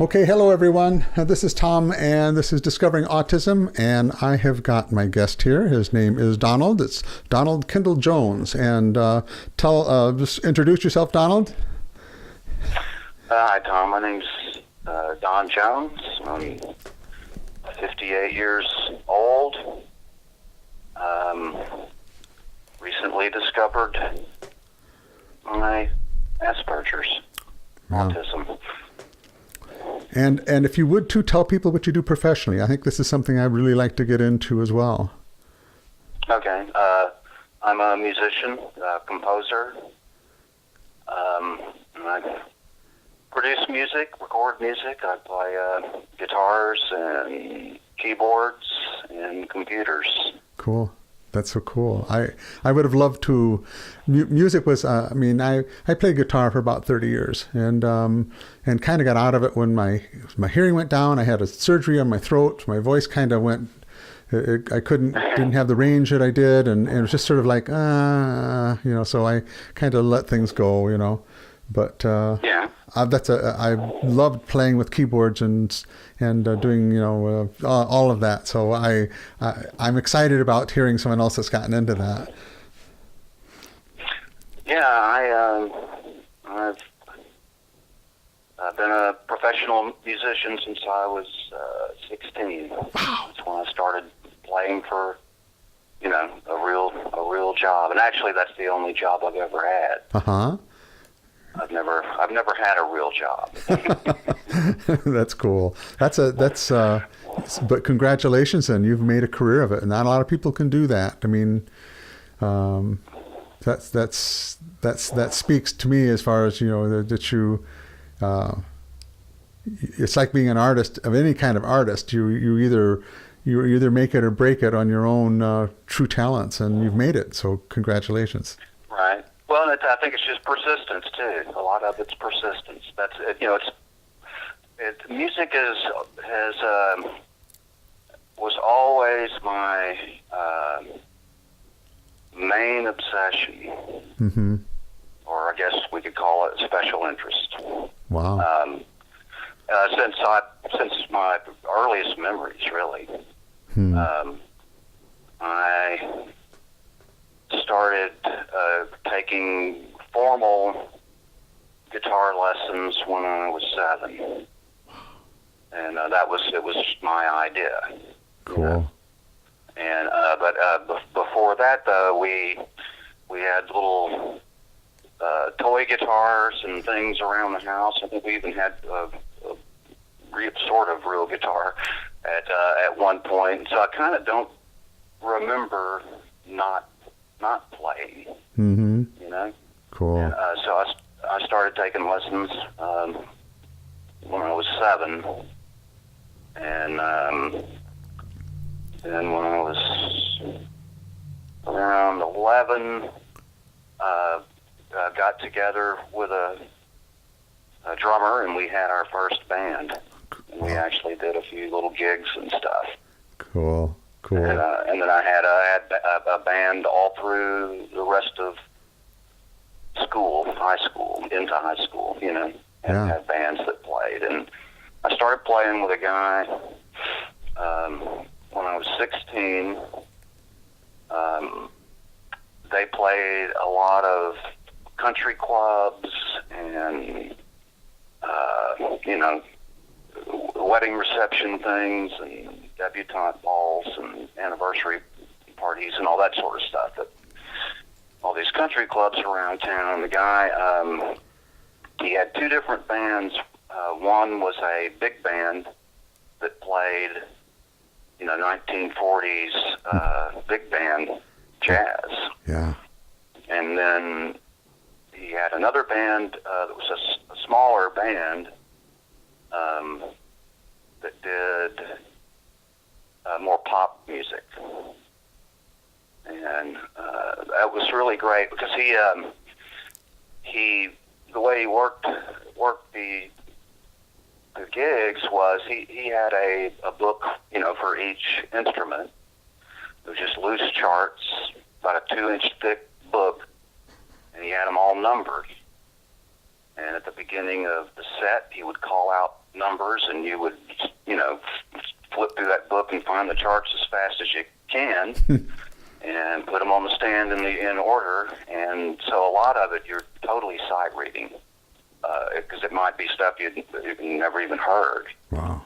Okay, hello everyone. This is Tom, and this is Discovering Autism, and I have got my guest here. His name is Donald. It's Donald Kendall Jones, and just introduce yourself, Donald. Hi, Tom. My name's Don Jones. I'm 58 years old. Recently discovered my Asperger's autism. And if you would too, tell people what you do professionally. I think this is something I'd really like to get into as well. Okay. I'm a musician, composer. And I produce music, record music. I play guitars and keyboards and computers. Cool. That's so cool. I would have loved to. Music was. I played guitar for about 30 years, and kind of got out of it when my hearing went down. I had a surgery on my throat. My voice kind of went. I didn't have the range that I did, and it was just sort of like So I kind of let things go, But yeah. I loved playing with keyboards and doing all of that. So I'm excited about hearing someone else that's gotten into that. Yeah, I've been a professional musician since I was 16. Wow. That's when I started playing for a real job, and actually that's the only job I've ever had. Uh-huh. I've never had a real job. That's cool. But congratulations, and you've made a career of it. And not a lot of people can do that. I mean, that speaks to me as far as that you. It's like being an artist of any kind of artist. You either make it or break it on your own true talents, and you've made it. So congratulations. Right. Well, I think it's just persistence too. A lot of it's persistence. That's it. Music was always my main obsession, mm-hmm. or I guess we could call it special interest. Wow. Since my earliest memories, really. I started taking formal guitar lessons when I was 7, and it was my idea. Cool. And but before that, we had little toy guitars and things around the house. I think we even had a sort of real guitar at one point. So I kind of don't remember not playing. Mm-hmm. Cool. And, so I started taking lessons when I was 7, and then when I was around 11, got together with a drummer, and we had our first band. And we actually did a few little gigs and stuff. Cool. And then I had a band all through the rest of high school, into high school, and had bands that played. And I started playing with a guy when I was 16. They played a lot of country clubs and, wedding reception things and debutante balls and anniversary parties and all that sort of stuff at all these country clubs around town. The guy, he had 2 different bands. One was a big band that played, 1940s big band jazz. Yeah. And then he had another band that was a smaller band that did more pop music. And that was really great because he the way he worked the gigs was he had a book, for each instrument. It was just loose charts, about a 2-inch thick book, and he had them all numbered. And at the beginning of the set, he would call out numbers, and you would, flip through that book and find the charts as fast as you can, and put them on the stand in order. And so a lot of it you're totally sight reading, because it might be stuff you'd never even heard. Wow.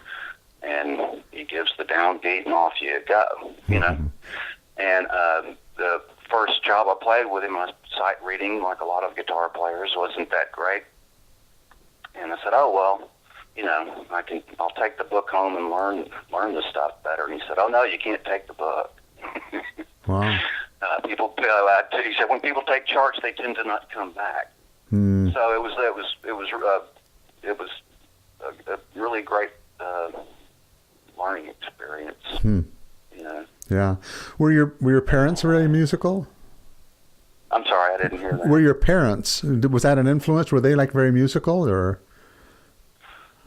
And he gives the downbeat, and off you go, And the first job I played with him, sight reading, like a lot of guitar players, wasn't that great. And I said, oh, well, I'll take the book home and learn the stuff better. And he said, oh, no, you can't take the book. Wow. He said, when people take charts, they tend to not come back. Mm. So it was a really great learning experience. Yeah. Were your parents really musical? I'm sorry, I didn't hear that. Were your parents, was that an influence? Were they very musical, or?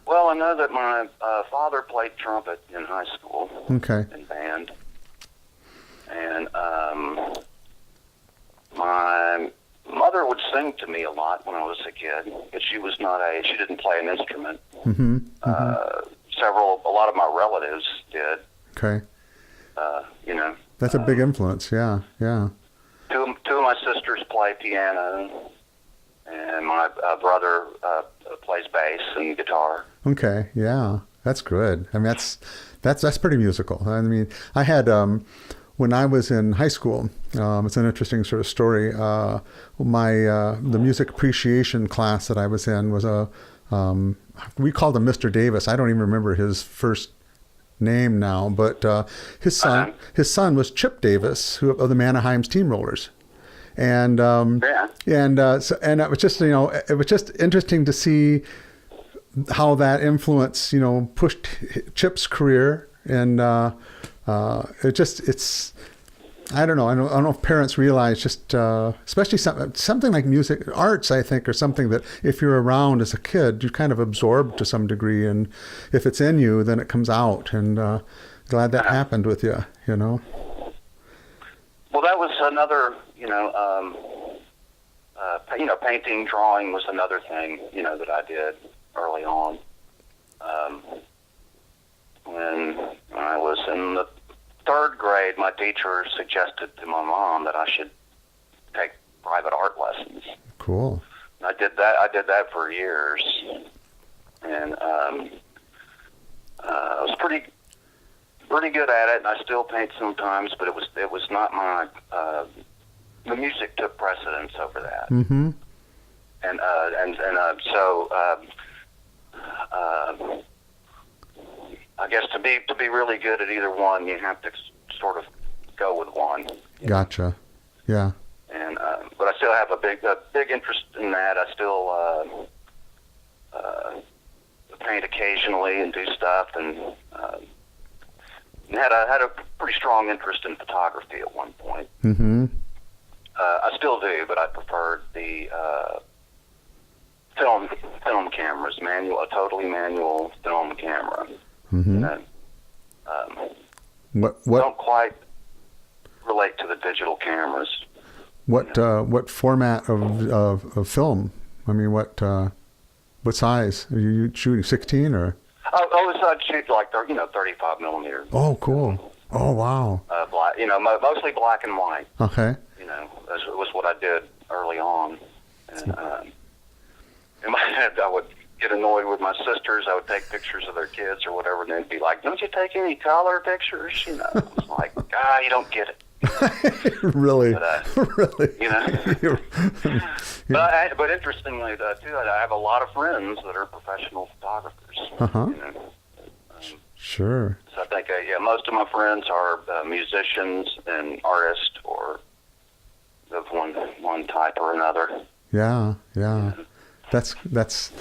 Well, I know that my father played trumpet in high school. Okay. In band. And my mother would sing to me a lot when I was a kid, but she didn't play an instrument. Mm-hmm. Mm-hmm. A lot of my relatives did. Okay. That's a big influence. Yeah. Yeah. Two of my sisters play piano, and my brother plays bass and guitar. Okay. Yeah. That's good. I mean, that's pretty musical. I mean, I had, when I was in high school, it's an interesting sort of story. The music appreciation class that I was in was we called him Mr. Davis. I don't even remember his first name now, but his son was Chip Davis, of the Manheim Steamrollers. And it was just it was just interesting to see how that influence pushed Chip's career, and it's I don't know if parents realize just especially something like music arts, I think, or something that if you're around as a kid you kind of absorb to some degree, and if it's in you then it comes out, and glad that happened with you. Well, that was another painting, drawing was another thing that I did early on. When I was in the third grade, my teacher suggested to my mom that I should take private art lessons. Cool. I did that for years, and I was pretty good at it. And I still paint sometimes, but it was not my. The music took precedence over that. Mm-hmm. So I guess to be really good at either one, you have to sort of go with one. Gotcha. Yeah. And but I still have a big interest in that. I still paint occasionally and do stuff, and had a pretty strong interest in photography at one point. Mm-hmm. I still do, but I preferred the film cameras, a totally manual film camera. Mm-hmm. What don't quite relate to the digital cameras. What format of film? I mean, what size are you shooting? 16 or? I'd shoot like 35 millimeter. Oh, cool. Oh, wow. Black, mostly black and white. Okay. That was what I did early on. And in my head, I would get annoyed with my sisters. I would take pictures of their kids or whatever, and they'd be like, "Don't you take any color pictures?" I was like, you don't get it. Really? But, really? But interestingly, too, I have a lot of friends that are professional photographers. Uh-huh. Sure. So I think, most of my friends are musicians and artists, or of one type or another. Yeah. That's that's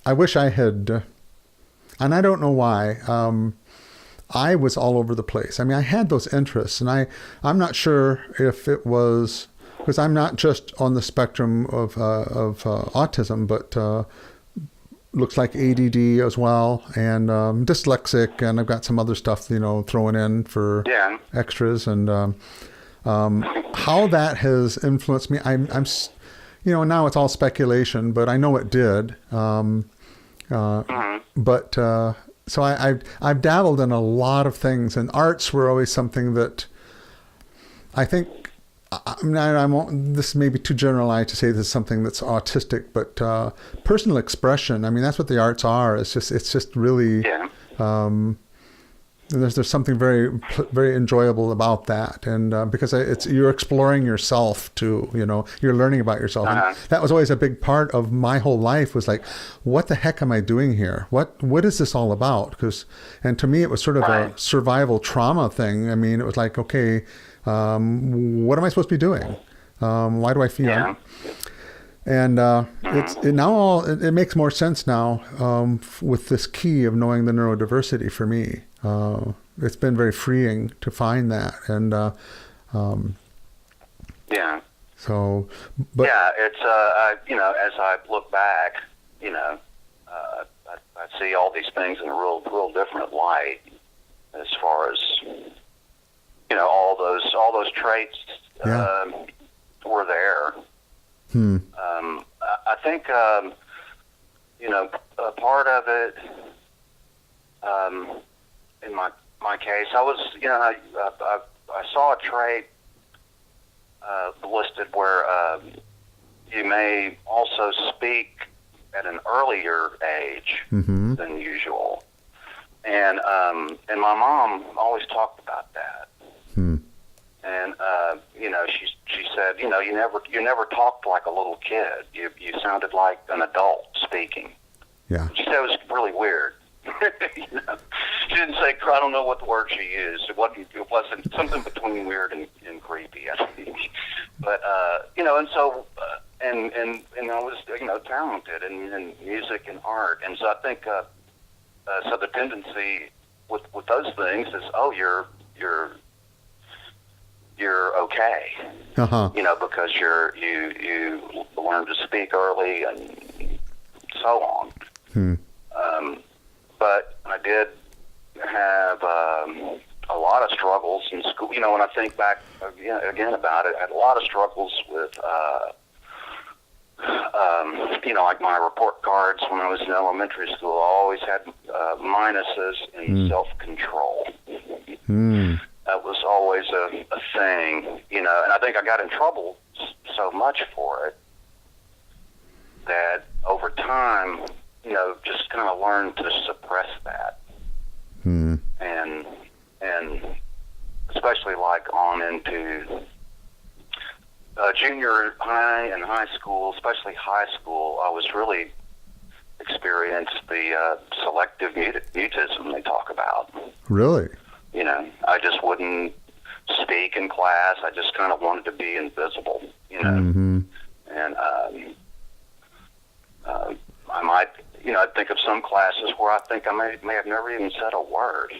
I wish I had, and I don't know why. I was all over the place. I mean, I had those interests, and I'm not sure if it was because I'm not just on the spectrum of autism, but looks like ADD as well, and dyslexic, and I've got some other stuff, thrown in for extras, and how that has influenced me. now it's all speculation, but I know it did. But so I've dabbled in a lot of things, and arts were always something that I think. I won't, this may be too generalized to say this is something that's autistic, but personal expression. I mean, that's what the arts are. It's just really. Yeah. There's something very, very enjoyable about that, and because you're exploring yourself too. You're learning about yourself. And that was always a big part of my whole life. Was like, what the heck am I doing here? What is this all about? And to me, it was sort of a survival trauma thing. I mean, it was like, okay, what am I supposed to be doing? Why do I feel? Yeah. And it makes more sense now with this key of knowing the neurodiversity for me. It's been very freeing to find that, and yeah. So, but yeah, it's as I look back, I see all these things in a real different light, as far as all those traits were there. I think part of it, in my case, I was I saw a trait listed where you may also speak at an earlier age than usual, and my mom always talked about that. And she said, you never talked like a little kid. You sounded like an adult speaking. Yeah. She said it was really weird. She didn't say, I don't know what the word she used. It wasn't something between weird and creepy, I think. But and so and I was talented in music and art, and so I think so the tendency with those things is, you're okay, because you learn to speak early and so on. But I did have a lot of struggles in school. When I think back again about it, I had a lot of struggles with, like my report cards when I was in elementary school. I always had minuses in self-control. That was always a thing, and I think I got in trouble so much for it that over time, just kind of learned to suppress that. And especially like on into junior high and high school, especially high school, I was really experienced the selective mutism they talk about. Really? I just wouldn't speak in class. I just kind of wanted to be invisible, And I might, I'd think of some classes where I think I may have never even said a word,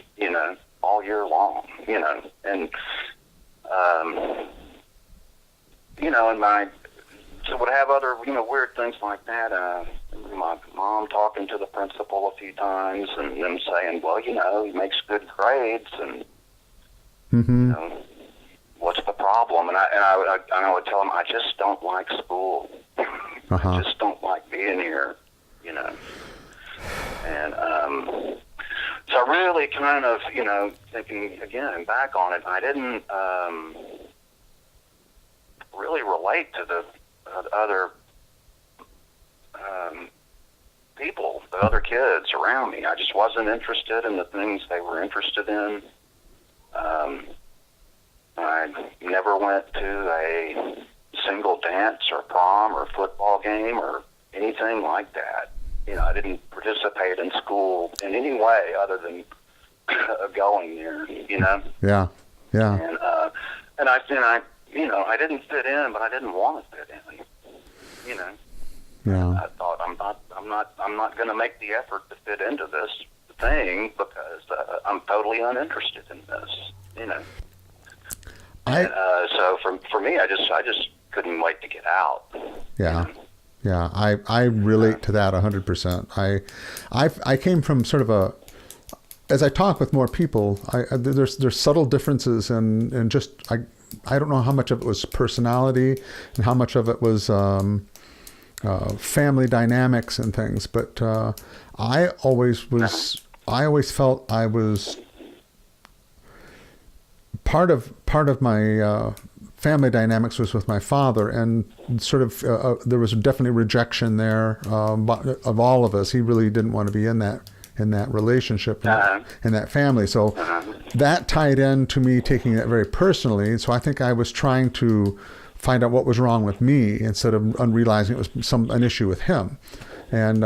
all year long, and and so would have other, weird things like that. My mom talking to the principal a few times and them saying, well, he makes good grades, and, what's the problem? And I would tell them, I just don't like school. I just don't like being here, And so I really kind of, thinking again back on it, I didn't really relate to the other people, the other kids around me. I just wasn't interested in the things they were interested in. I never went to a single dance or prom or football game or anything like that. I didn't participate in school in any way other than going there, Yeah. And I didn't fit in, but I didn't want to fit in, Yeah. I thought I'm not going to make the effort to fit into this thing because I'm totally uninterested in this, So for me, I just couldn't wait to get out. Yeah. Yeah, I relate to that 100%. I came from sort of as I talk with more people, there's subtle differences and just I don't know how much of it was personality and how much of it was family dynamics and things, but I always felt I was part of my family dynamics was with my father, and sort of there was definitely rejection there of all of us. He really didn't want to be in that relationship, in that family. So that tied into me taking it very personally. So I think I was trying to find out what was wrong with me instead of realizing it was an issue with him. And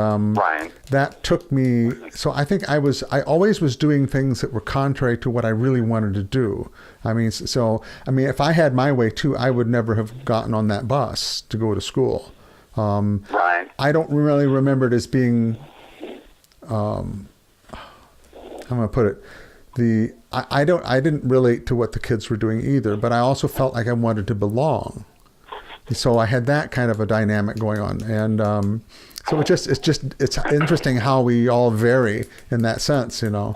that took me, so I think I always was doing things that were contrary to what I really wanted to do. I mean, if I had my way too, I would never have gotten on that bus to go to school. I don't really remember it as being, how am I going to put it? I didn't relate to what the kids were doing either, but I also felt like I wanted to belong. So I had that kind of a dynamic going on. And, so it's interesting how we all vary in that sense, you know.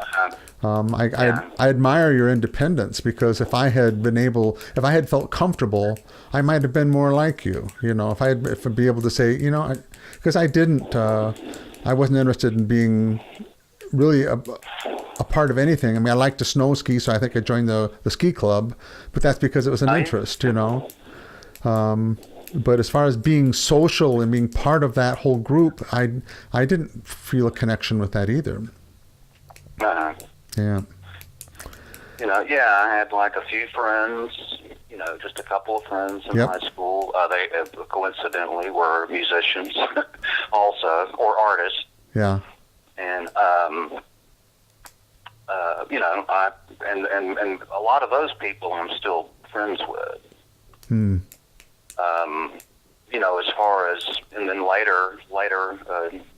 I admire your independence, because if I had felt comfortable, I might have been more like you, you know, if I'd be able to say, you know, because I wasn't interested in being really a part of anything. I mean, I like to snow ski, so I think I joined the ski club, but that's because it was an interest, you know. But as far as being social and being part of that whole group, I didn't feel a connection with that either. Yeah. You know, I had like a few friends, you know, just a couple of friends in high school. They coincidentally were musicians also, or artists. Yeah. And, you know, and a lot of those people I'm still friends with. You know, as far as, and then later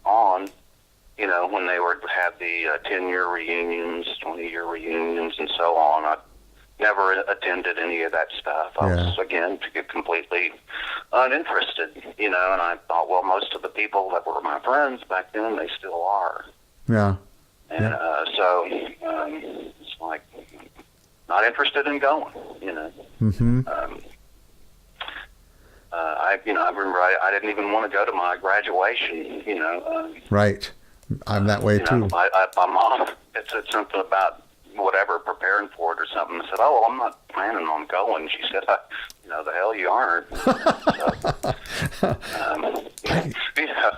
on, you know, when they would have the 10-year reunions, 20-year reunions, and so on, I never attended any of that stuff. I was, again, completely uninterested, you know, and I thought, well, most of the people that were my friends back then, they still are. Yeah. And so it's like, not interested in going, you know. Mm-hmm. I remember I didn't even want to go to my graduation, you know. Right. I'm that way too. My mom had said something about whatever, preparing for it or something. I said, oh, well, I'm not planning on going. She said, you know, the hell you aren't. You know,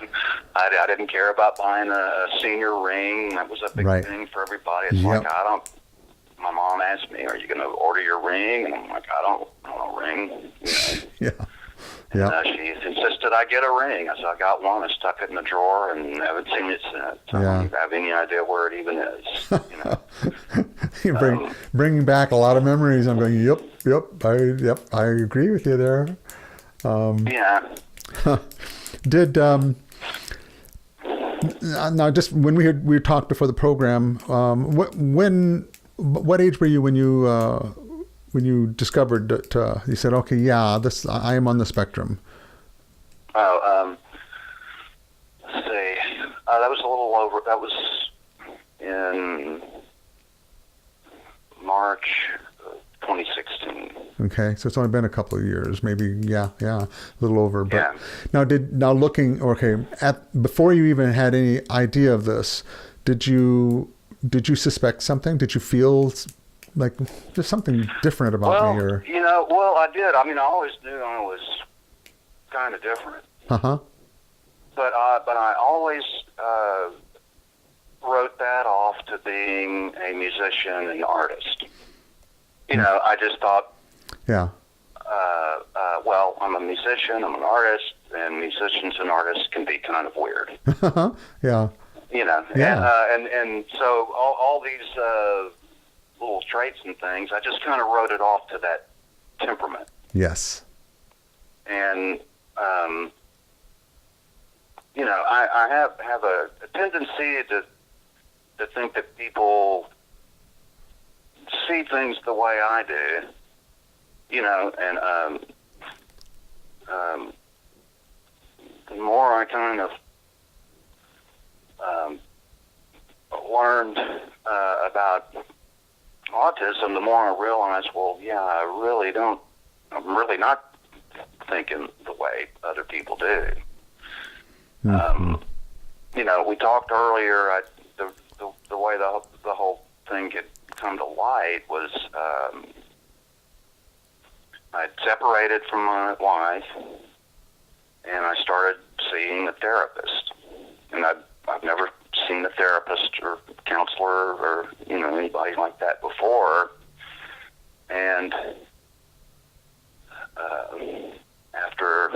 I didn't care about buying a senior ring. That was a big thing for everybody. It's like, my mom asked me, are you going to order your ring? And I'm like, I don't want a ring. You know? And she insisted I get a ring. So I got one. I stuck it in the drawer and haven't seen it since. I don't have any idea where it even is. You know? Bringing back a lot of memories. I'm going, I agree with you there. Did now, just when we talked before the program, what age were you when you discovered that you said, okay, I am on the spectrum? Let's see. That was a little over. That was in March 2016. Okay, so it's only been a couple of years, maybe. Yeah, a little over. But now looking, before you even had any idea of this, did you suspect something? Did you feel like there's something different about me? Or you know, I did. I mean, I always knew I was kind of different. But I always wrote that off to being a musician and artist. You know, I just thought, well, I'm a musician, I'm an artist, and musicians and artists can be kind of weird. You know, and so all these little traits and things, I just kind of wrote it off to that temperament. Yes. And, you know, I have a tendency to think that people see things the way I do, you know, and the more I kind of learned about autism, the more I realized, well, I'm really not thinking the way other people do. You know, we talked earlier. The way the whole thing had come to light was I'd separated from my wife, and I started seeing a therapist. And I've never seen a therapist or counselor or, you know, anybody like that before. And after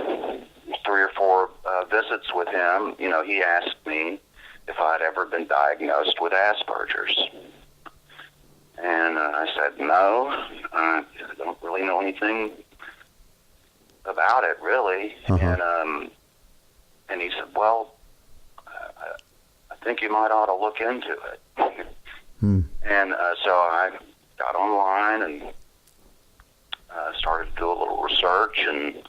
3 or 4 visits with him, you know, he asked me if I'd ever been diagnosed with Asperger's. And I said, no, I don't really know anything about it, really. And he said, well, I think you might ought to look into it. And so I got online and started to do a little research, and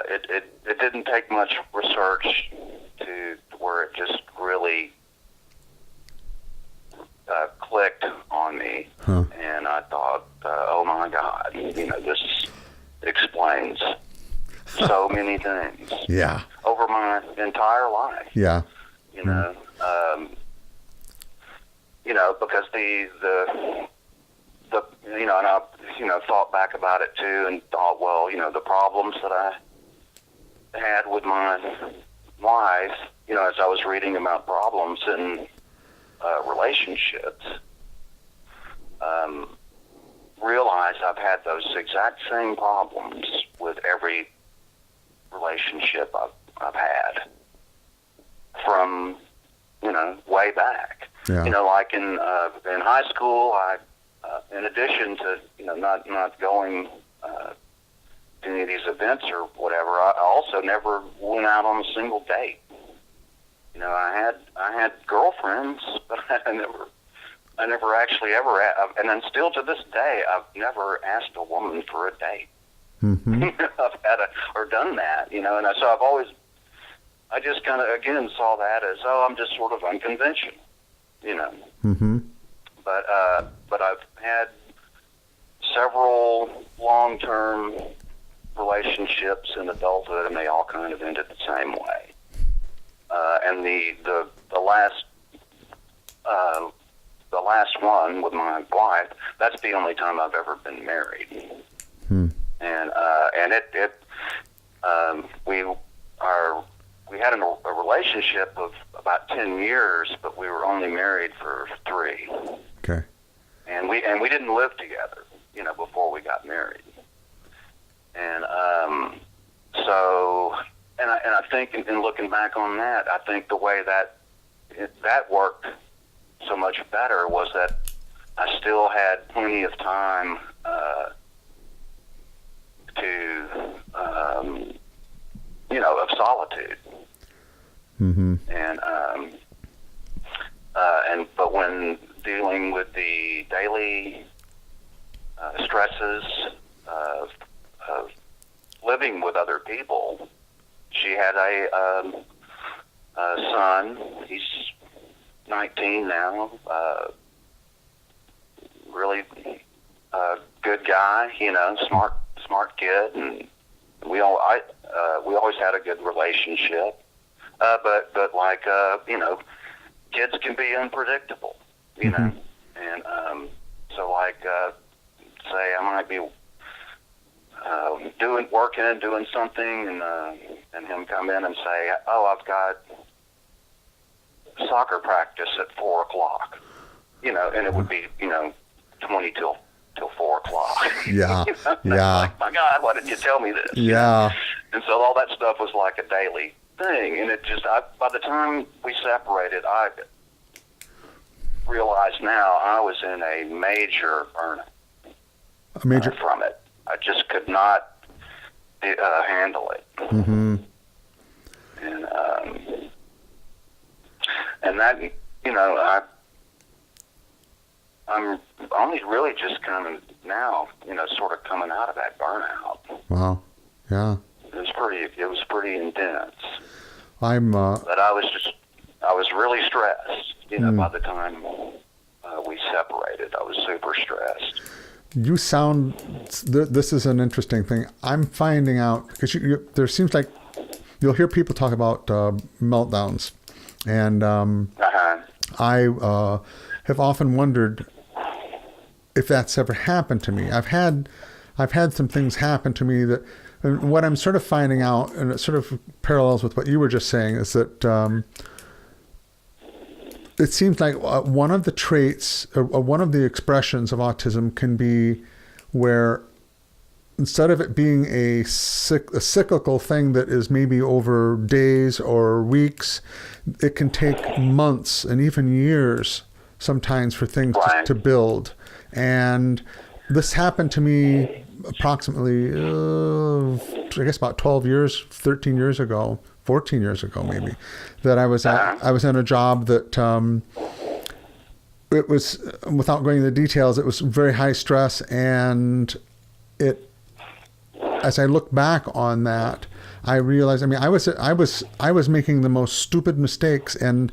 it didn't take much research to where it just really clicked on me. And I thought, oh my God, you know, this explains so many things. Yeah. Over my entire life. Yeah. You know, you know, because the you know, and I, you know, thought back about it too, and thought, well, you know, the problems that I had with my wife, you know, as I was reading about problems in relationships, realized I've had those exact same problems with every relationship I've had from, you know, way back. Yeah. You know, like in high school, I in addition to, you know, not going to any of these events or whatever, I also never went out on a single date. You know, I had girlfriends, but I never actually ever, and then still to this day, I've never asked a woman for a date. I've had or done that, you know, and so I just kind of, again, saw that as, oh, I'm just sort of unconventional, you know. But I've had several long-term relationships in adulthood, and they all kind of ended the same way. And the last one with my wife, that's the only time I've ever been married. And we had a relationship of about 10 years, but we were only married for 3. Okay. And we didn't live together, you know, before we got married. And so I think in looking back on that, I think the way that worked so much better was that I still had plenty of time to you know, of solitude. And but when dealing with the daily stresses of living with other people, she had a son. He's 19 now. Really good guy, you know, smart kid, and we always had a good relationship. But like you know, kids can be unpredictable, you know, and so like say I might be doing something, and him come in and say, oh, I've got soccer practice at 4:00, you know, and it would be, you know, 20 till 4:00. Yeah. You know? Yeah. Like, my God, why didn't you tell me this? Yeah. And so all that stuff was like a daily thing, and it just, by the time we separated, I realized now I was in a major burnout from it. I just could not handle it. And that, you know, I'm only really just kind of now, you know, sort of coming out of that burnout. Wow. Yeah. It was pretty intense. But I was really stressed, you know, by the time we separated. I was super stressed. You sound, this is an interesting thing. I'm finding out, because there seems like you'll hear people talk about meltdowns, and I have often wondered if that's ever happened to me. I've had some things happen to me that, and what I'm sort of finding out, and it sort of parallels with what you were just saying, is that it seems like one of the traits, or one of the expressions of autism can be where instead of it being a cyclical thing that is maybe over days or weeks, it can take months and even years sometimes for things to build. And this happened to me approximately, I guess about 12 years, 13 years ago, 14 years ago maybe, that I was in a job that it was, without going into the details, it was very high stress, and as I look back on that, I realized, I mean, I was making the most stupid mistakes, and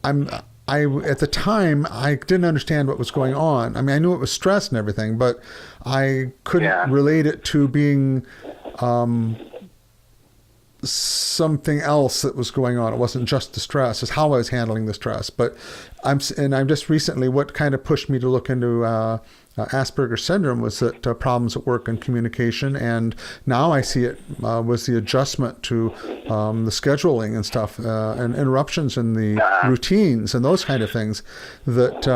at the time, I didn't understand what was going on. I mean, I knew it was stress and everything, but I couldn't relate it to being something else that was going on. It wasn't just the stress. It's how I was handling the stress. But I'm just recently, what kind of pushed me to look into Asperger's syndrome was that problems at work and communication, and now I see it was the adjustment to the scheduling and stuff, and interruptions in the routines and those kind of things, that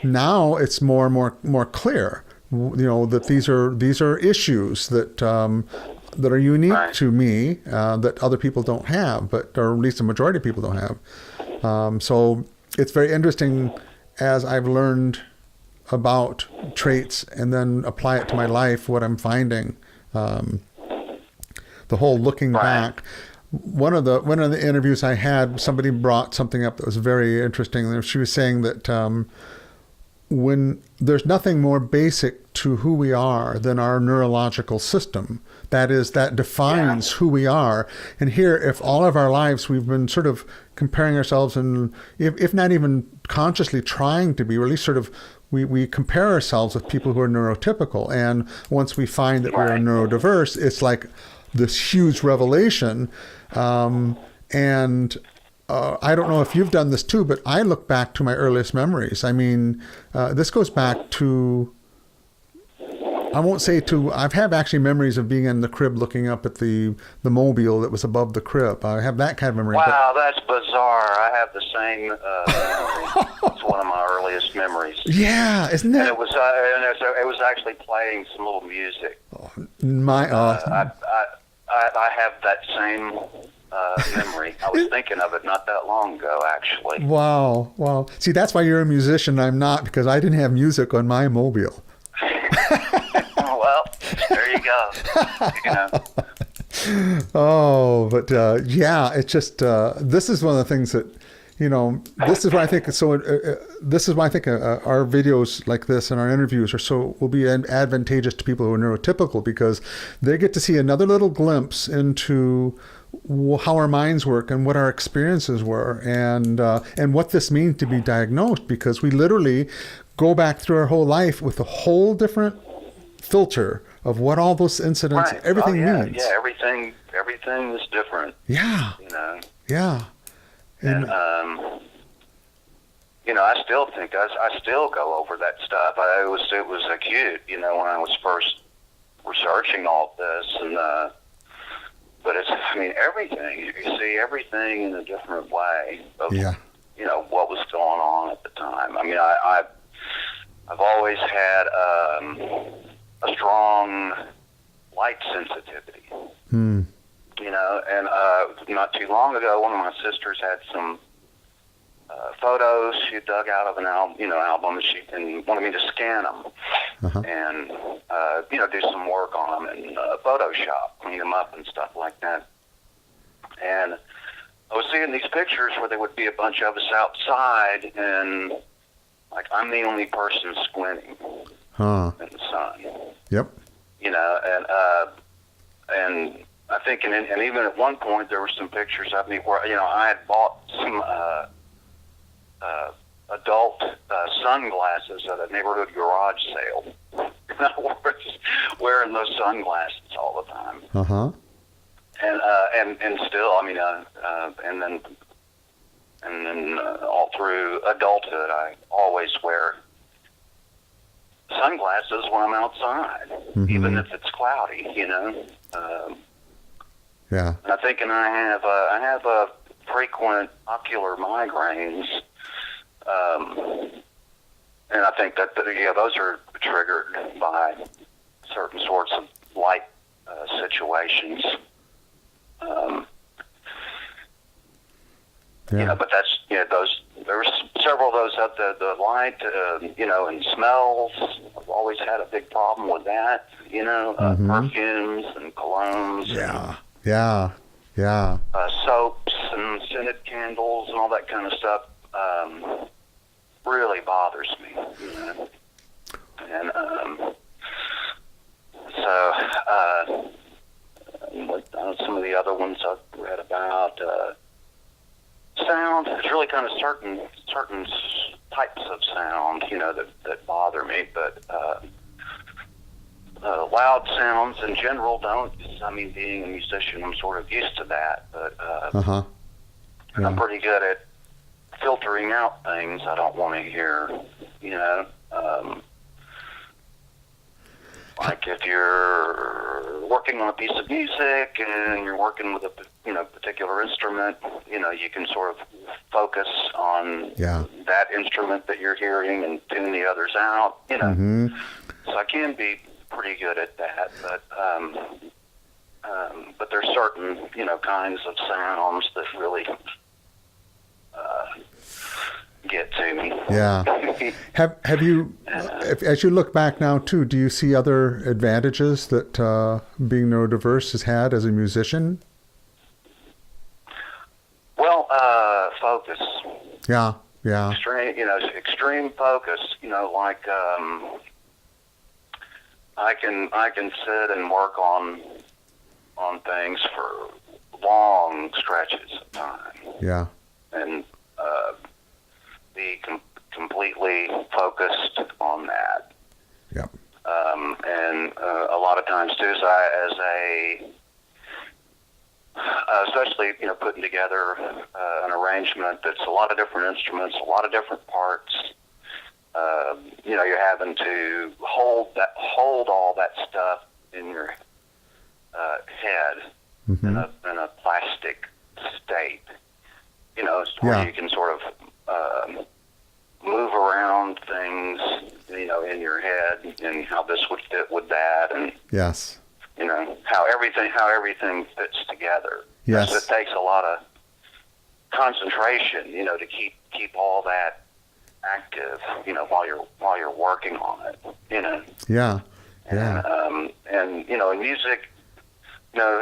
now it's more and more clear, that these are issues that are unique to me, that other people don't have, or at least the majority of people don't have. So it's very interesting as I've learned about traits and then apply it to my life, what I'm finding. The whole looking back. One of the interviews I had, somebody brought something up that was very interesting. She was saying that when there's nothing more basic to who we are than our neurological system, that defines who we are. And here, if all of our lives we've been sort of comparing ourselves, and if not even consciously trying to be, or at least sort of we compare ourselves with people who are neurotypical. And once we find that we're neurodiverse, it's like this huge revelation. And I don't know if you've done this too, but I look back to my earliest memories. I mean, this goes back to, I won't say to, I have actually memories of being in the crib looking up at the mobile that was above the crib. I have that kind of memory. Wow, that's bizarre. I have the same memory. It's one of my earliest memories. Yeah, isn't that? And it was actually playing some little music. I have that same memory. I was thinking of it not that long ago, actually. Wow. See, that's why you're a musician. I'm not, because I didn't have music on my mobile. Well, there you go. Oh, but it's just this is one of the things that, this is why I think it's so. This is why I think our videos like this and our interviews will be advantageous to people who are neurotypical, because they get to see another little glimpse into how our minds work and what our experiences were, and what this means to be diagnosed, because we literally go back through our whole life with a whole different filter of what all those incidents, everything means. Yeah, everything is different. Yeah. Yeah. And I still think I still go over that stuff. It was acute, when I was first researching all this, and but everything, you see everything in a different way of what was going on at the time. I mean, I've always had a strong light sensitivity. And not too long ago, one of my sisters had some photos she dug out of an album, and wanted me to scan them and do some work on them in Photoshop, clean them up and stuff like that. And I was seeing these pictures where there would be a bunch of us outside, and like I'm the only person squinting in the sun. Yep. And I think, and even at one point there were some pictures of me where I had bought some adult sunglasses at a neighborhood garage sale. I was wearing those sunglasses all the time. And and still, I mean, and then all through adulthood, I always wear sunglasses when I'm outside, even if it's cloudy, you know. Yeah. I think, and I have a frequent ocular migraines, and I think that those are triggered by certain sorts of light situations. You know, but that's there's several of those up the light, you know, and smells. I've always had a big problem with that. You know, perfumes and colognes. Yeah. Soaps and scented candles and all that kind of stuff really bothers me. You know? And some of the other ones I've read about. Sound, it's really kind of certain types of sound, you know, that bother me, but loud sounds in general don't. I mean, being a musician, I'm sort of used to that, but I'm pretty good at filtering out things I don't want to hear, you know. Like if you're working on a piece of music and you're working with a particular instrument, you know, you can sort of focus on that instrument that you're hearing and tune the others out, you know. So I can be pretty good at that, but there's certain, you know, kinds of sounds that really get to me. Yeah. Have you, as you look back now too, do you see other advantages that being neurodiverse has had as a musician? Well, focus. Yeah. Extreme focus. You know, like I can sit and work on things for long stretches of time. Yeah. And be completely focused on that. Yep. And a lot of times too, especially, you know, putting together an arrangement that's a lot of different instruments, a lot of different parts. You know, you're having to hold all that stuff in your head in a plastic state. You know, where you can sort of move around things, you know, in your head, and how this would fit with that, and you know how everything fits together. Yes, so it takes a lot of concentration, you know, to keep all that active, you know, while you're working on it, you know. Yeah. And you know, in music, you know,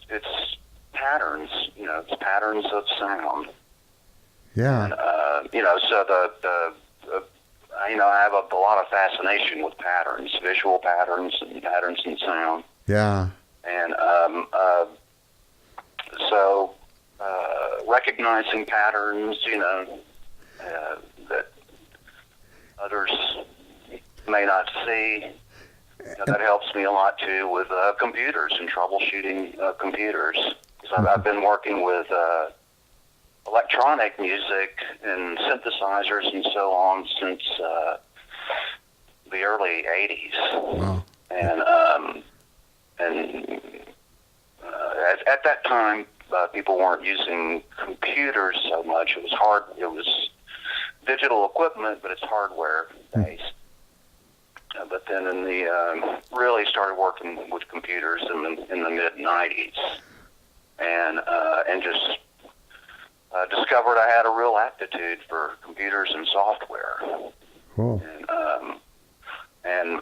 it's patterns, you know, it's patterns of sound. Yeah. And, you know, so the you know, I have a lot of fascination with patterns, visual patterns and patterns in sound. Yeah. And so recognizing patterns, you know, that others may not see, you know, that helps me a lot too with computers and troubleshooting computers. So I've been working with electronic music and synthesizers and so on since the early 80s. Wow. And at that time, people weren't using computers so much. It was hard. It was digital equipment, but it's hardware based. But then really started working with computers in the mid 90s, and just discovered I had a real aptitude for computers and software. Cool. And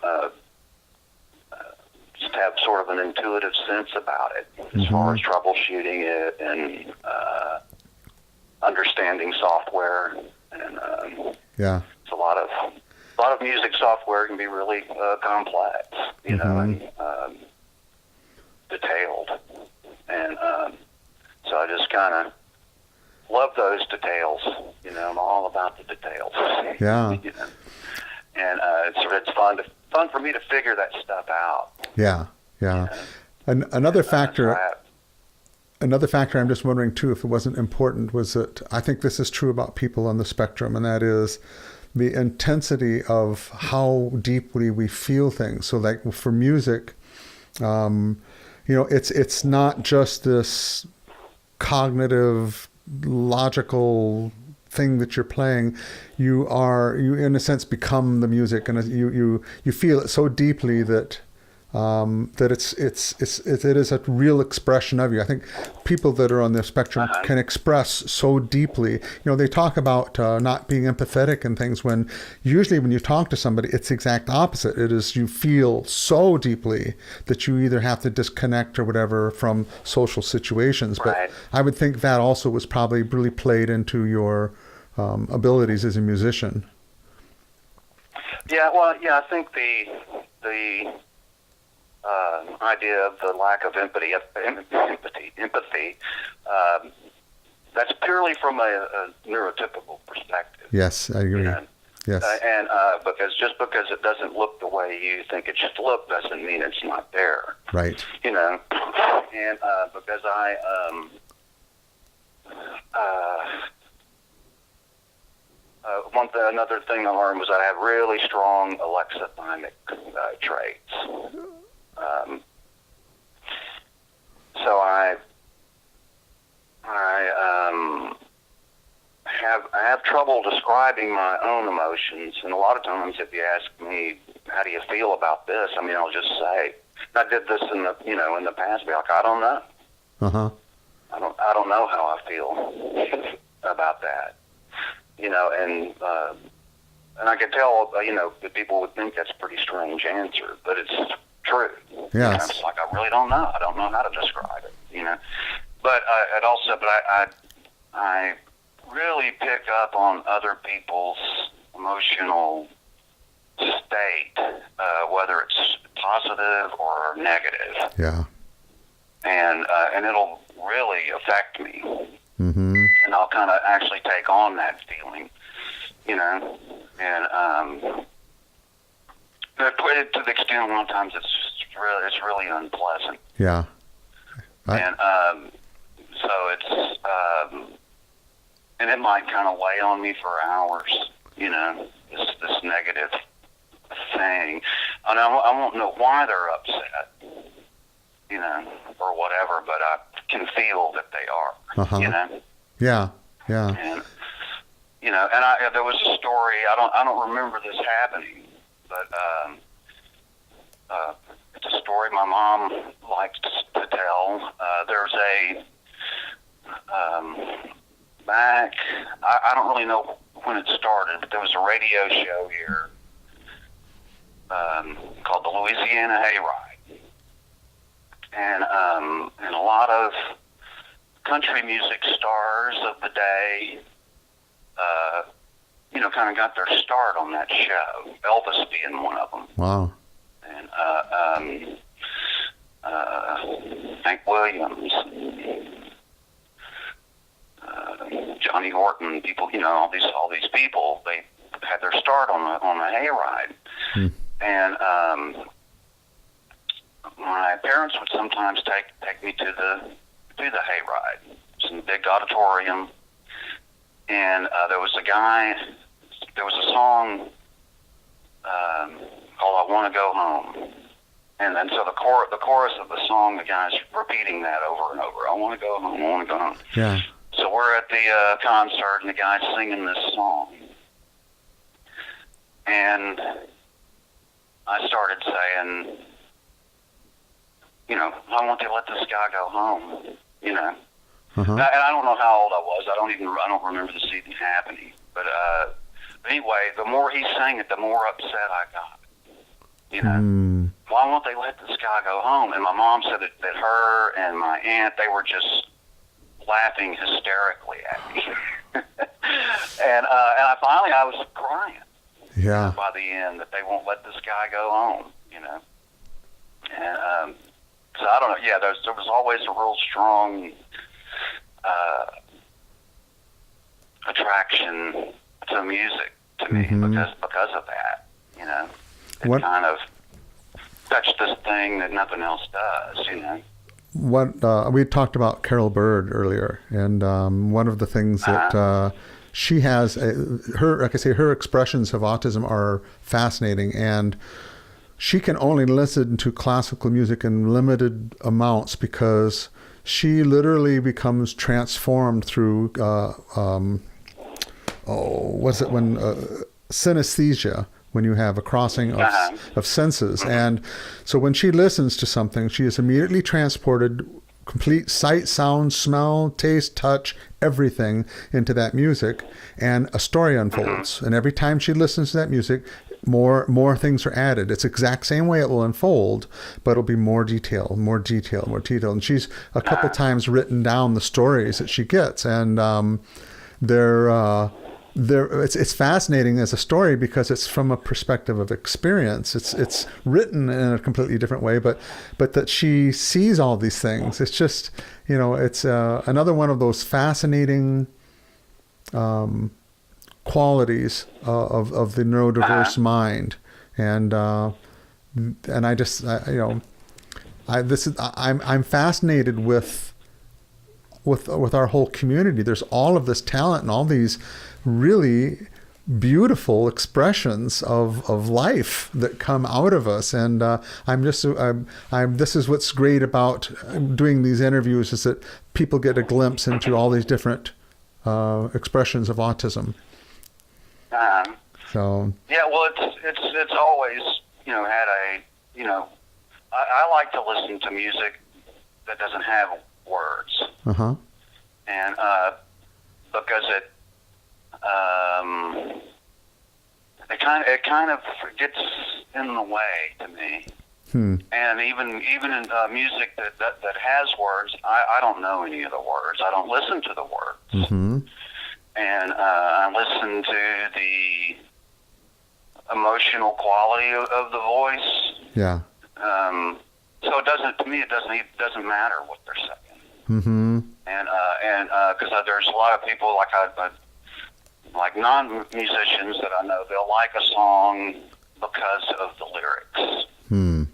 just have sort of an intuitive sense about it as far as troubleshooting it and understanding software. And it's a lot of music software can be really complex, you know, and detailed. And so I just kind of love those details, you know. I'm all about the details. Yeah. You know? And it's fun for me to figure that stuff out. Yeah. Yeah. You know? Another factor. another factor I'm just wondering too, if it wasn't important, was that I think this is true about people on the spectrum, and that is the intensity of how deeply we feel things. So like for music, it's not just this cognitive, logical thing that you're playing. You in a sense become the music, and you feel it so deeply that it is a real expression of you. I think people that are on the spectrum can express so deeply. They talk about not being empathetic and things, when usually when you talk to somebody, it's the exact opposite. It is, you feel so deeply that you either have to disconnect or whatever from social situations. But I would think that also was probably really played into your abilities as a musician. Yeah, well, yeah, I think the idea of the lack of empathy, that's purely from a neurotypical perspective. Yes, I agree. Yes. And just because it doesn't look the way you think it should look doesn't mean it's not there. Right. And because another thing I learned was I have really strong alexithymic traits. So I have trouble describing my own emotions, and a lot of times if you ask me, how do you feel about this? I mean, I'll just say, I did this in the past, be like, I don't know. Uh-huh. I don't know how I feel about that. And I can tell, that people would think that's a pretty strange answer, but it's true. Yes. It's like, I really don't know. I don't know how to describe it, But I really pick up on other people's emotional state, whether it's positive or negative. Yeah. And it'll really affect me. Mm-hmm. And I'll kind of actually take on that feeling, and to the extent a lot of times it's really unpleasant. Yeah. And so it's and it might kind of weigh on me for hours, this negative thing, and I won't know why they're upset, or whatever, but I can feel that they are, Uh-huh. Yeah. And and there was a story. I don't remember this happening, but it's a story my mom likes to tell. There's back. I don't really know when it started, but there was a radio show here called the Louisiana Hayride, and a lot of country music stars of the day, kind of got their start on that show. Elvis being one of them. Wow. And Hank Williams, Johnny Horton, people, all these people, they had their start on the hayride. Hmm. And my parents would sometimes take me to the hayride. It's in a big auditorium, and there was a song called "I Want to Go Home," and then so the chorus of the song, the guy's repeating that over and over. I want to go home. I want to go home. Yeah. So we're at the concert, and the guy's singing this song, and I started saying, I want to let this guy go home, Uh-huh. And I don't know how old I was. I don't remember this even happening. But anyway, the more he sang it, the more upset I got. Why won't they let this guy go home? And my mom said that her and my aunt, they were just laughing hysterically at me. and I was crying. Yeah. By the end, that they won't let this guy go home. And so I don't know. Yeah, there was always a real strong attraction to music to me because of that. It What? kind of touched this thing that nothing else does. we talked about Carol Bird earlier, and one of the things that she has, like I say, her expressions of autism are fascinating, and she can only listen to classical music in limited amounts because she literally becomes transformed through, synesthesia, when you have a crossing of senses. And so when she listens to something, she is immediately transported, complete sight, sound, smell, taste, touch, everything into that music, and a story unfolds. And every time she listens to that music, more things are added. It's the exact same way it will unfold, but it'll be more detail. And she's a couple times written down the stories that she gets, and it's fascinating as a story because it's from a perspective of experience. It's written in a completely different way, but that she sees all these things. It's just, it's another one of those fascinating qualities of the neurodiverse mind. And I'm fascinated with our whole community. There's all of this talent and all these really beautiful expressions of life that come out of us. And this is what's great about doing these interviews, is that people get a glimpse into all these different expressions of autism. So yeah, well, it's always had a I like to listen to music that doesn't have words, and because it kind of gets in the way to me. And even in music that has words, I don't know any of the words. I don't listen to the words. And I listen to the emotional quality of the voice. Yeah. So it doesn't matter what they're saying. And because there's a lot of people like non-musicians that I know, they'll like a song because of the lyrics.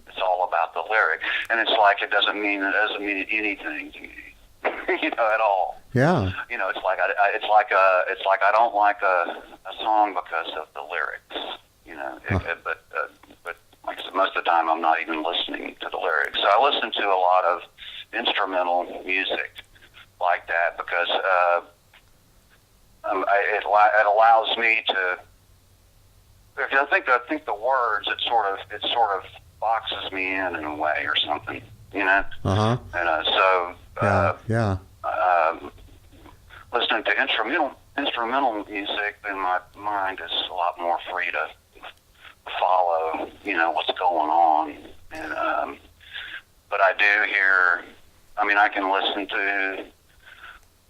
It's all about the lyric, and it's like it doesn't mean anything to me, at all. Yeah. It's like I don't like a song because of the lyrics. But like I said, most of the time I'm not even listening to the lyrics. So I listen to a lot of instrumental music like that because it allows me to. I think the words it sort of boxes me in a way or something, And so listening to instrumental music, then my mind is a lot more free to follow, what's going on. And but I do hear. I can listen to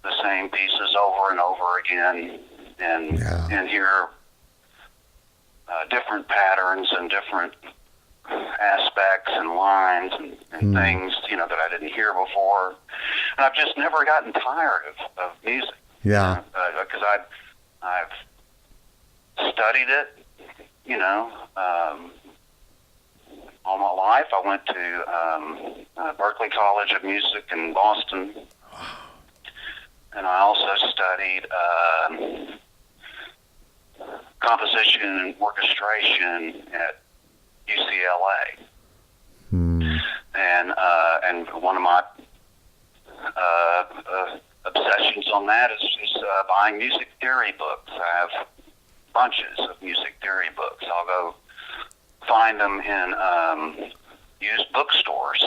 the same pieces over and over again, and hear different patterns and different aspects and lines and things, that I didn't hear before. And I've just never gotten tired of music. Yeah. Because I've studied it, all my life. I went to Berklee College of Music in Boston. And I also studied composition and orchestration at UCLA. And one of my obsessions on that is buying music theory books. I have bunches of music theory books. I'll go find them in used bookstores.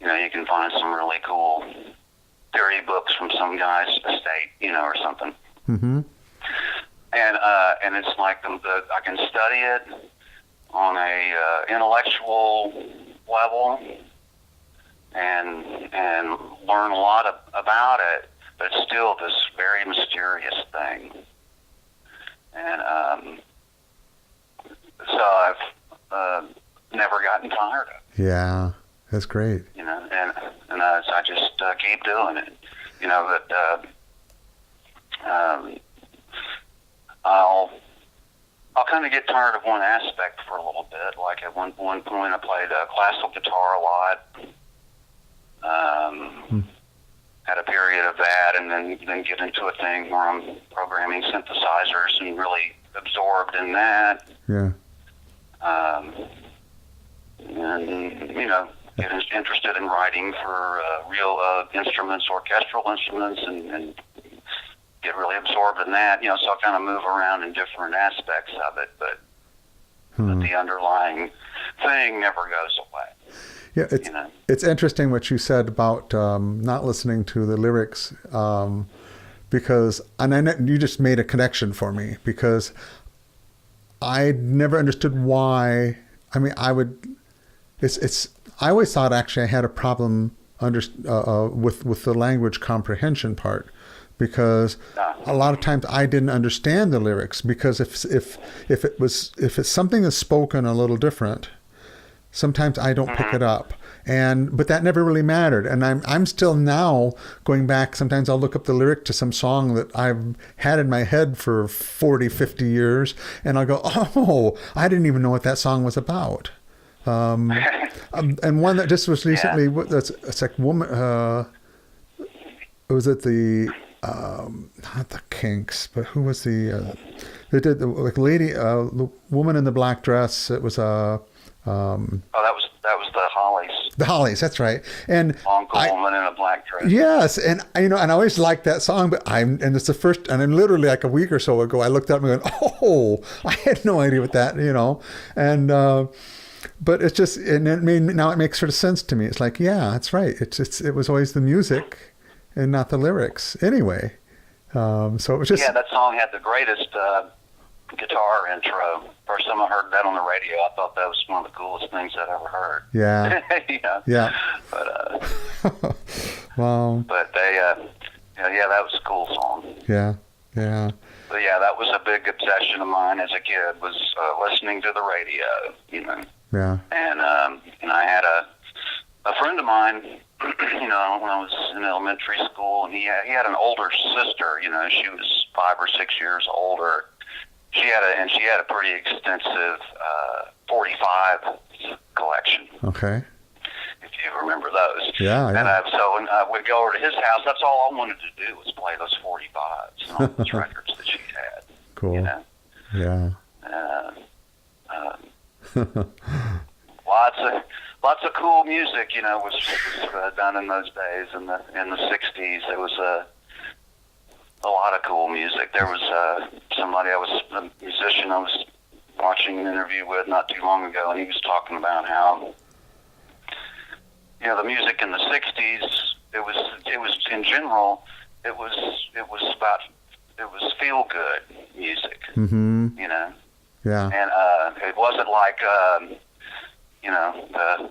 You can find some really cool theory books from some guy's estate, or something. And it's like I can study it on a intellectual level and learn a lot about it, but it's still this very mysterious thing. And so I've never gotten tired of it. Yeah, that's great. And so I just keep doing it. But I'll kind of get tired of one aspect for a little bit. Like at one point I played classical guitar a lot, Had a period of that, and then get into a thing where I'm programming synthesizers and really absorbed in that. Yeah. And get interested in writing for real instruments, orchestral instruments, and get really absorbed in that. So I kind of move around in different aspects of it, but the underlying thing never goes away. Yeah, it's interesting what you said about not listening to the lyrics, because you just made a connection for me, because I never understood why. I mean, I always thought actually I had a problem with the language comprehension part, because a lot of times I didn't understand the lyrics, because if it's something that's spoken a little different, sometimes I don't pick it up, but that never really mattered. And I'm still now going back. Sometimes I'll look up the lyric to some song that I've had in my head for 40, 50 years, and I'll go, oh, I didn't even know what that song was about. And one that just was recently, it's like woman. Was it not the Kinks, but who was they did the woman in the black dress. It was that was the Hollies. The Hollies, that's right. And Woman in a black dress. Yes, and and I always liked that song, but and it's the first, and then literally like a week or so ago, I looked up and went, oh, I had no idea what that, and but it's just, and now it makes sort of sense to me. It's like, yeah, that's right. It was always the music and not the lyrics anyway. So it was just, that song had the greatest guitar intro. First time I heard that on the radio, I thought that was one of the coolest things I'd ever heard. Yeah. Yeah. But wow. But they that was a cool song. Yeah. But that was a big obsession of mine as a kid, was listening to the radio, Yeah. And I had a friend of mine, when I was in elementary school, and he had an older sister. She was 5 or 6 years older. She had a pretty extensive 45 collection. Okay. If you remember those. Yeah. And so when I would go over to his house, that's all I wanted to do was play those 45s and all those records that she had. Cool. Yeah. Lots of cool music, was done in those days. In the 60s, there was a lot of cool music. There was a musician I was watching an interview with not too long ago, and he was talking about how the music in the 60s, it was in general, it was feel good music. Mm-hmm. Yeah. And it wasn't like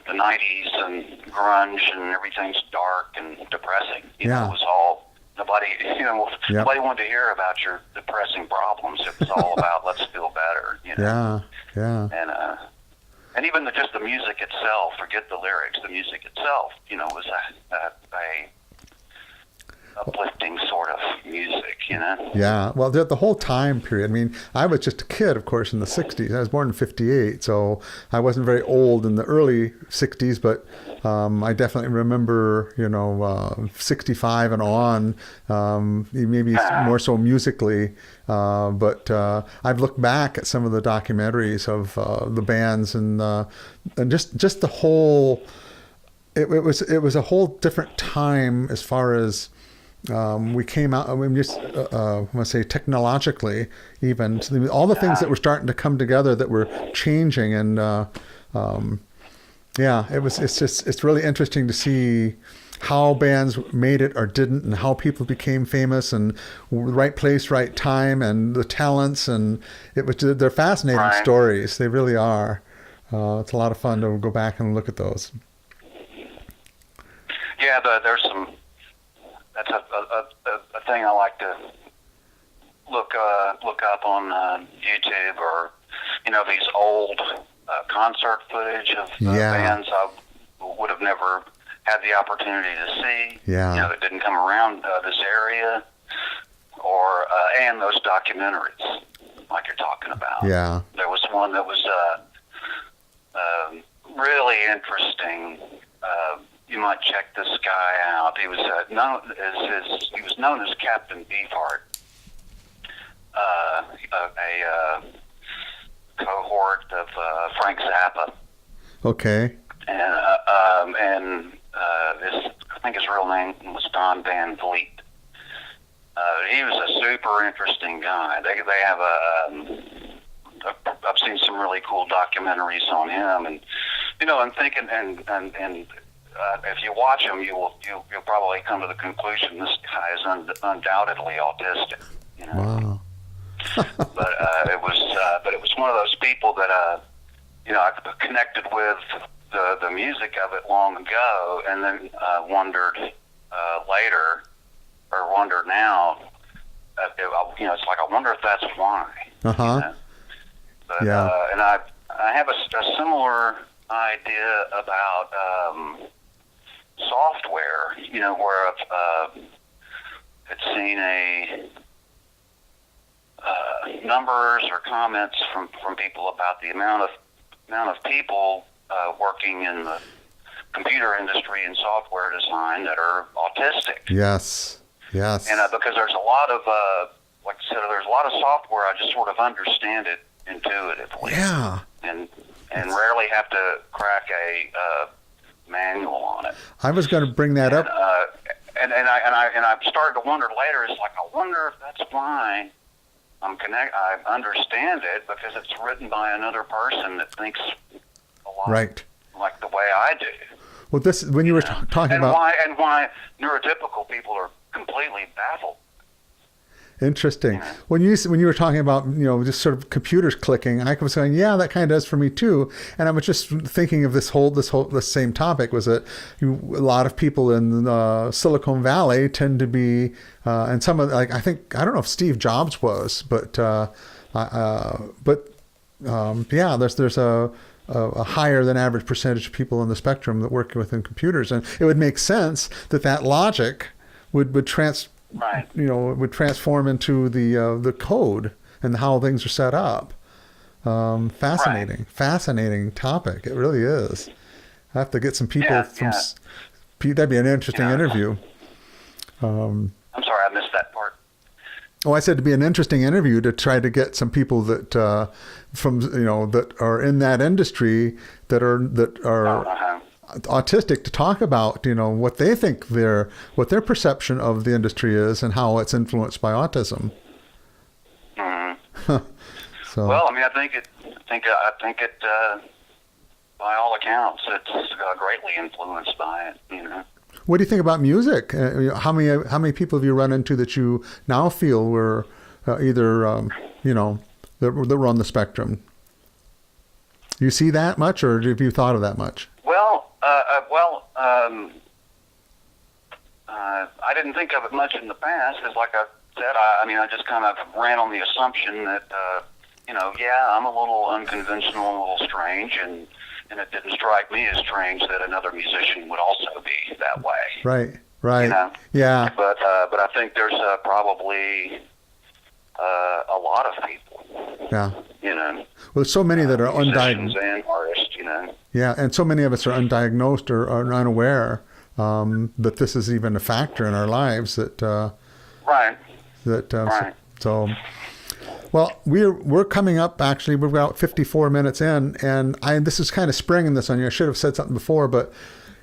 the 90s and grunge and everything's dark and depressing. It was all, nobody wanted to hear about your depressing problems. It was all about let's feel better. Yeah. And even just the music itself, forget the lyrics, the music itself, was a uplifting sort of music, Yeah, well, the whole time period. I mean, I was just a kid, of course, in the 60s. I was born in 58, so I wasn't very old in the early 60s, but I definitely remember, 65 and on, maybe more so musically. But I've looked back at some of the documentaries of the bands and just the whole. It was a whole different time as far as we came out. I mean, just I want to say technologically, even all the things that were starting to come together that were changing, and it's really interesting to see how bands made it or didn't, and how people became famous, and right place, right time, and the talents, and they're fascinating stories. They really are. It's a lot of fun to go back and look at those. Yeah, there's some. That's a thing I like to look up on YouTube, or these old concert footage of bands I would have never had the opportunity to see. Yeah. That didn't come around this area, or and those documentaries like you're talking about. Yeah. There was one that was really interesting. You might check this guy out. He was known as Captain Beefheart, a cohort of Frank Zappa. Okay. And I think his real name was Don Van Vliet. He was a super interesting guy. They have I've seen some really cool documentaries on him, and I'm thinking, and if you watch him, you'll probably come to the conclusion this guy is undoubtedly autistic. Wow. But it was one of those people that I connected with the music of it long ago, and then wondered later, or wonder now. It's like I wonder if that's why. But Yeah. And I have a similar idea about software. Where I've had seen numbers or comments from people about the amount of people working in the computer industry and software design that are autistic. Yes. Yes. And because there's a lot of, like I said, there's a lot of software, I just sort of understand it intuitively. Yeah. And rarely have to crack a manual on it. I was going to bring that up. And I started to wonder later. It's like, I wonder if that's why I understand it, because it's written by another person that thinks a lot Right. like the way I do. Well, this when you were talking about why neurotypical people are completely baffled. Interesting. When you were talking about just sort of computers clicking, I was saying, yeah, that kind of does for me too. And I was just thinking of this same topic, was that a lot of people in Silicon Valley tend to be, and some of I don't know if Steve Jobs was, but there's a higher than average percentage of people on the spectrum that work within computers, and it would make sense that logic would transform into the code and how things are set up. Fascinating topic. It really is. I have to get some people that'd be an interesting interview. I'm sorry, I missed that part. Oh, I said to be an interesting interview to try to get some people that that are in that industry that are autistic to talk about what they think what their perception of the industry is and how it's influenced by autism. Mm-hmm. So well, I mean, I think it by all accounts it's greatly influenced by it. What do you think about music? How many people have you run into that you now feel were either that were on the spectrum? You see that much, or have you thought of that much? I didn't think of it much in the past, because like I said, I just kind of ran on the assumption that, I'm a little unconventional, a little strange, and it didn't strike me as strange that another musician would also be that way. Right. Yeah. But I think there's probably a lot of people. Yeah. Well, there's so many that are undiagnosed. And artists, Yeah, and so many of us are undiagnosed or are unaware that this is even a factor in our lives. Right. So, well, we're coming up. Actually, we're about 54 minutes in, and this is kind of springing this on you. I should have said something before, but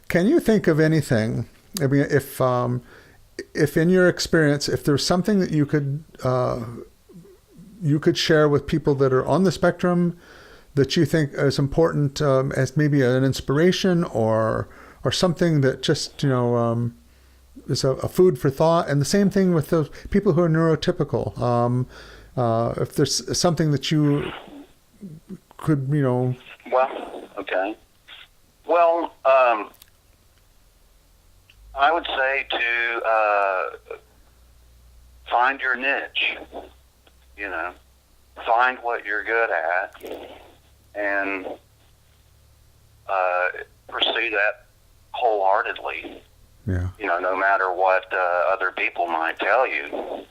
can you think of anything? I mean, if in your experience, if there's something that you could share with people that are on the spectrum that you think is important as maybe an inspiration or something that just is a food for thought, and the same thing with those people who are neurotypical. If there's something that you could, Well, okay. Well, I would say to find your niche. Find what you're good at and pursue that wholeheartedly. Yeah. No matter what other people might tell you.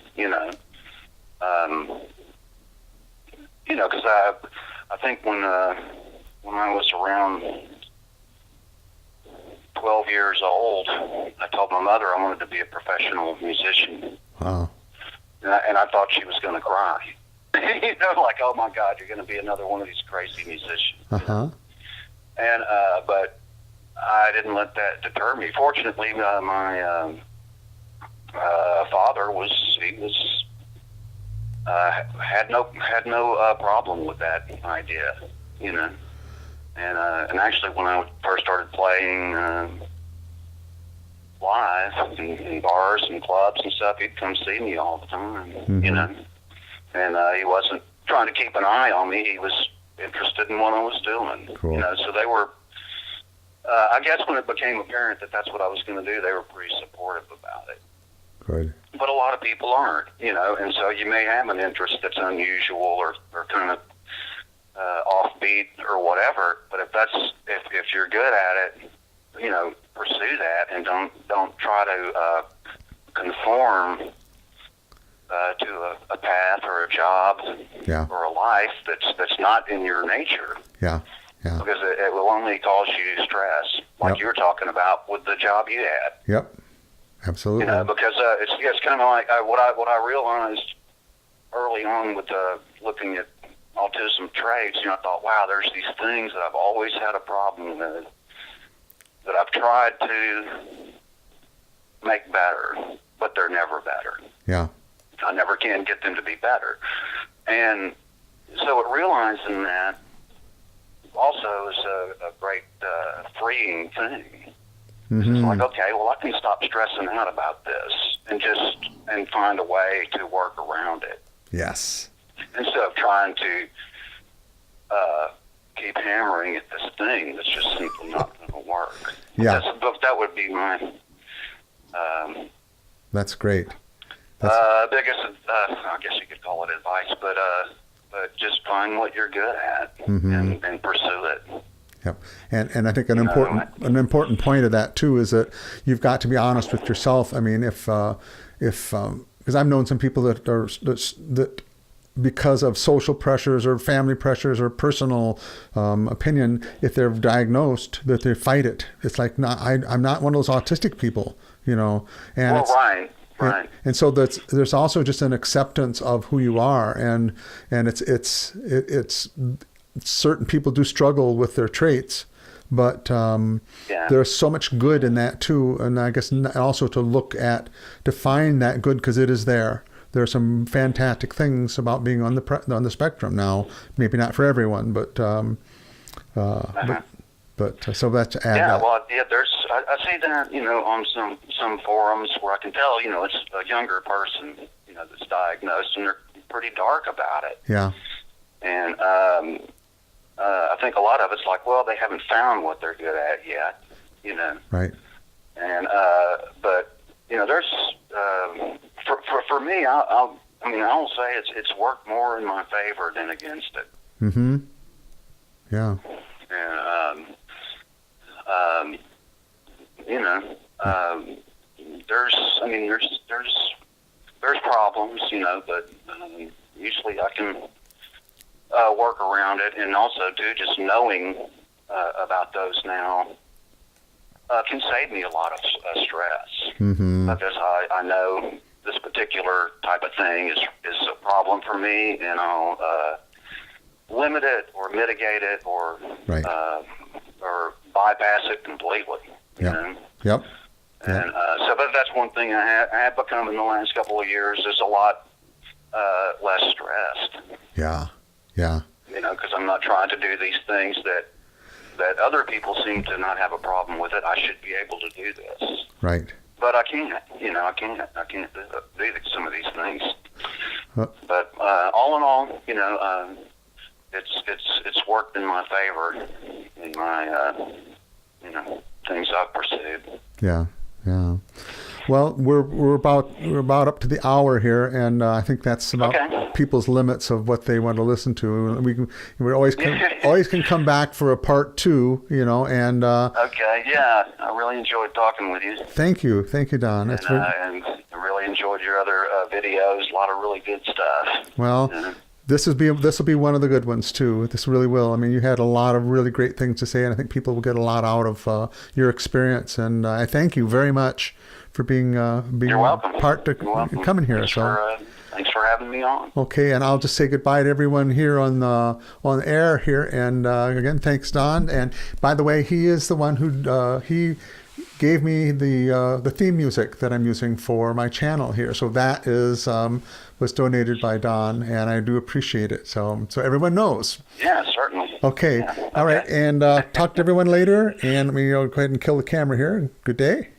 Because I think when I was around 12 years old, I told my mother I wanted to be a professional musician. Wow. And I thought she was going to cry. Like, oh my God, you're going to be another one of these crazy musicians. Uh-huh. And, but I didn't let that deter me. Fortunately, my father had no problem with that idea, And actually, when I first started playing live in bars and clubs and stuff, he'd come see me all the time, And he wasn't trying to keep an eye on me. He was interested in what I was doing. Cool. So they were. I guess when it became apparent that that's what I was going to do, they were pretty supportive about it. Good. But a lot of people aren't, and so you may have an interest that's unusual or kind of offbeat or whatever. But if you're good at it, pursue that and don't try to conform to a path or a job or a life that's not in your nature. Yeah. Yeah. Because it will only cause you stress, like you were talking about with the job you had. Yep. Absolutely. Because it's kind of like what I realized early on with looking at autism traits. I thought, wow, there's these things that I've always had a problem with that I've tried to make better, but they're never better. Yeah. I never can get them to be better, and so realizing that also is a great freeing thing. Mm-hmm. It's like, okay, well, I can stop stressing out about this and find a way to work around it. Yes. Instead of trying to keep hammering at this thing that's just simply not going to work. Yeah. That would be my... That's great. Biggest, I guess you could call it advice, but just find what you're good at and pursue it. Yep. And I think an important point of that too is that you've got to be honest with yourself. I mean, if because I've known some people that because of social pressures or family pressures or personal opinion, if they're diagnosed, that they fight it. It's like, I'm not one of those autistic people, And Right. And so there's also just an acceptance of who you are, and it's certain people do struggle with their traits, but there's so much good in that too, and I guess also to find that good, because it is there. There are some fantastic things about being on the spectrum now. Maybe not for everyone, but so that's to add. Yeah, that. well, there's I see that on some forums where I can tell it's a younger person that's diagnosed, and they're pretty dark about it. Yeah. And I think a lot of it's like, well, they haven't found what they're good at yet, Right. And but there's for me, I'll say it's worked more in my favor than against it. Mm-hmm. Yeah. And there's problems, but usually I can work around it, and also too, just knowing about those now can save me a lot of stress, because I know this particular type of thing is a problem for me, and I'll limit it or mitigate it or bypass it completely. Yep. And but that's one thing I have become in the last couple of years is a lot less stressed. Yeah. Because I'm not trying to do these things that other people seem to not have a problem with it. I should be able to do this. Right. But I can't. I can't do some of these things. But all in all, it's worked in my favor in my things I've pursued. Yeah. Well, we're about up to the hour here, and I think that's about people's limits of what they want to listen to. We always can come back for a part 2, and okay, yeah, I really enjoyed talking with you. Thank you, Don. And I really enjoyed your other videos. A lot of really good stuff. Well, this will be one of the good ones too. This really will. I mean, you had a lot of really great things to say, and I think people will get a lot out of your experience. And I thank you very much for being You're welcome. Coming here. Thanks for having me on. Okay, and I'll just say goodbye to everyone here on air here. And again, thanks, Don. And by the way, he is the one who he gave me the theme music that I'm using for my channel here. So that is was donated by Don, and I do appreciate it. So everyone knows. Yeah, certainly. Okay. Yeah. All right. And talk to everyone later. And let me go ahead and kill the camera here. Good day.